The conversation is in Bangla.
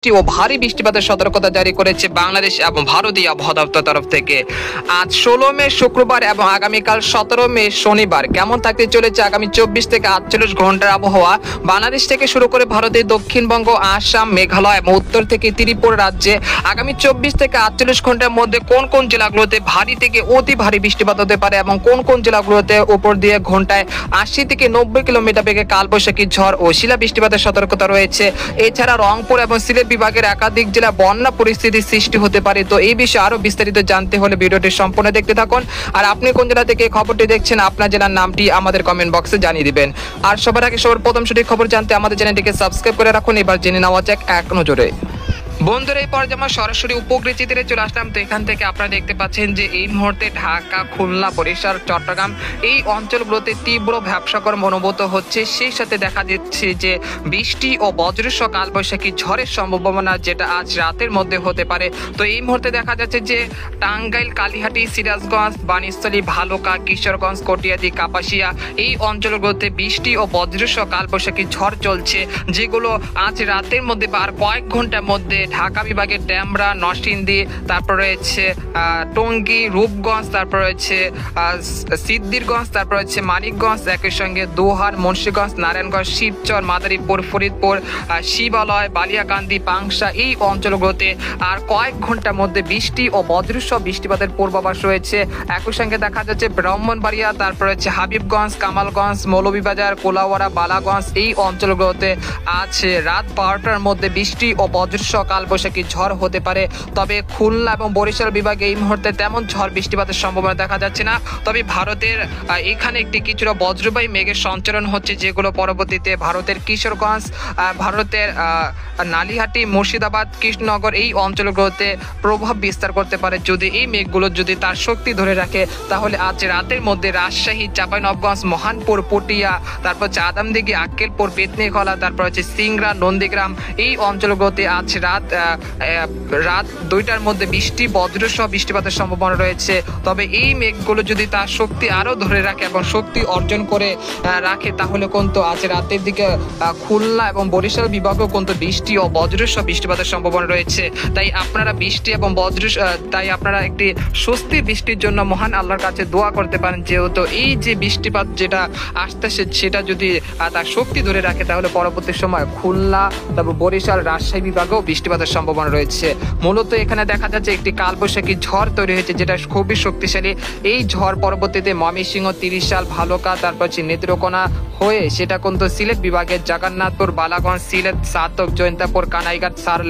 ও ভারী বৃষ্টিপাতের সতর্কতা জারি করেছে বাংলাদেশ এবং ভারতীয় আবহাওয়া দপ্তর তরফ থেকে। আজ 16 মে শুক্রবার এবং আগামীকাল 17 মে শনিবার কেমন থাকতে চলেছে আগামী 24 থেকে 48 ঘন্টার আবহাওয়া বাংলাদেশ থেকে শুরু করে ভারতের দক্ষিণবঙ্গ, আসাম, মেঘালয় এবং উত্তর থেকে ত্রিপুরা রাজ্যে আগামী 24 থেকে 48 ঘন্টার মধ্যে কোন কোন জেলাগুলোতে ভারী থেকে অতি ভারী বৃষ্টিপাত হতে পারে এবং কোন কোন জেলাগুলোতে উপর দিয়ে ঘন্টায় 80 থেকে 90 কিলোমিটার বেগে কালবৈশাখী ঝড় ও শিলা বৃষ্টিপাতের সতর্কতা রয়েছে। এছাড়া রংপুর এবং সিলেট বিভাগের একাধিক জেলা বন্যা পরিস্থিতির সৃষ্টি হতে পারে। তো এই বিষয়ে আরো বিস্তারিত জানতে হলে ভিডিওটি সম্পূর্ণ দেখতে থাকুন। আর আপনি কোন জেলা থেকে খবরটি দেখছেন আপনার জেলার নামটি আমাদের কমেন্ট বক্সে জানিয়ে দিবেন। আর সবার আগে সবার প্রথম সঠিক খবর জানতে আমাদের চ্যানেলটিকে সাবস্ক্রাইব করে রাখুন। এবার জেনে নেওয়া যাক এক নজরে। বন্ধুরা, এই পর্যায়ে আমরা সরাসরি উপগ্রহ চিত্রে চলে আসলাম। তো এখান থেকে আপনারা দেখতে পাচ্ছেন যে এই মুহূর্তে ঢাকা, খুলনা, বরিশাল, চট্টগ্রাম এই অঞ্চলগুলোতে তীব্র ভ্যাপসাগর অনুভূত হচ্ছে। সেই সাথে দেখা যাচ্ছে যে বৃষ্টি ও বজ্রসহ কালবৈশাখী ঝড়ের সম্ভাবনা যেটা আজ রাতের মধ্যে হতে পারে। তো এই মুহূর্তে দেখা যাচ্ছে যে টাঙ্গাইল, কালিহাটি, সিরাজগঞ্জ, বাণীস্থলী, ভালুকা, কিশোরগঞ্জ, কটিয়াদি, কাপাসিয়া এই অঞ্চলগুলোতে বৃষ্টি ও বজ্রসহ কালবৈশাখী ঝড় চলছে, যেগুলো আজ রাতের মধ্যে বা আর কয়েক ঘন্টার মধ্যে ঢাকা বিভাগের ডেমরা, নরসিংদী, তারপর রয়েছে টঙ্গী, রূপগঞ্জ, তারপর রয়েছে সিদ্ধিরগঞ্জ, তারপর রয়েছে মানিকগঞ্জ, একই সঙ্গে দোহার, মুন্সিগঞ্জ, নারায়ণগঞ্জ, শিবচর, মাদারীপুর, ফরিদপুর, শিবালয়, বালিয়াকান্দি, পাংশা এই অঞ্চলগুলোতে আর কয়েক ঘন্টার মধ্যে বৃষ্টি ও বজ্রসহ বৃষ্টিপাতের পূর্বাভাস রয়েছে। একই সঙ্গে দেখা যাচ্ছে ব্রাহ্মণবাড়িয়া, তারপর রয়েছে হাবিবগঞ্জ, কামালগঞ্জ, মৌলভীবাজার, কোলাউড়া, বালাগঞ্জ এই অঞ্চলগুলোতে আজ রাত 12টার মধ্যে বৃষ্টি ও বজ্রসহ কালবৈশাখী ঝড় হতে পারে। তবে খুলনা এবং বরিশাল বিভাগে এই মুহূর্তে তেমন ঝড় বৃষ্টিপাতের সম্ভাবনা দেখা যাচ্ছে না। তবে ভারতের এখানে একটি কিছুটা বজ্রবায়ু মেঘের সঞ্চালন হচ্ছে, যেগুলো পরবর্তীতে ভারতের কিশোরগঞ্জ, ভারতের নালিহাটি, মুর্শিদাবাদ, কৃষ্ণনগর এই অঞ্চলগুলোতে প্রভাব বিস্তার করতে পারে। যদি এই মেঘগুলো যদি তার শক্তি ধরে রাখে তাহলে আজ রাতের মধ্যে রাজশাহী, চাঁপাইনবাবগঞ্জ, মহানপুর, পটিয়া, তারপর হচ্ছে আদমদিঘি, আক্কেলপুর, পেতনিখোলা, তারপর হচ্ছে সিংড়া, নন্দীগ্রাম এই অঞ্চলগুলোতে আজ রাত 2টার মধ্যে বৃষ্টি বজ্রসহ বৃষ্টিপাতের সম্ভাবনা রয়েছে। তবে এই মেঘগুলো যদি তার শক্তি আরো ধরে রাখে এবং শক্তি অর্জন করে রাখে তাহলে কিন্তু আজ রাতের দিকে খুলনা এবং বরিশাল বিভাগেও কিন্তু বৃষ্টি ও বজ্রসহ বৃষ্টিপাতের সম্ভাবনা রয়েছে। তাই আপনারা বৃষ্টি এবং তাই আপনারা একটি স্বস্তি বৃষ্টির জন্য মহান আল্লাহর কাছে দোয়া করতে পারেন, যেহেতু এই যে বৃষ্টিপাত যেটা আসতেছে সেটা যদি তার শক্তি ধরে রাখে তাহলে পরবর্তী সময় খুলনা, তারপর বরিশাল, রাজশাহী বিভাগেও বৃষ্টিপাতের সম্ভাবনা রয়েছে। মূলত এখানে দেখা যাচ্ছে একটি কালবৈশাখী ঝড় তৈরি হয়েছে, যেটা খুবই শক্তিশালী। এই ঝড় পরবর্তীতে ময়মনসিংহ, ত্রিশাল, ভালুকা, তারপর হচ্ছে নেত্রকোনা হয়ে সেটা কিন্তু সিলেট বিভাগের জগন্নাথপুর, বালাগঞ্জ, সিলেট, সাতক, জয়ন্তাপুর, কানাইঘাট, সারলে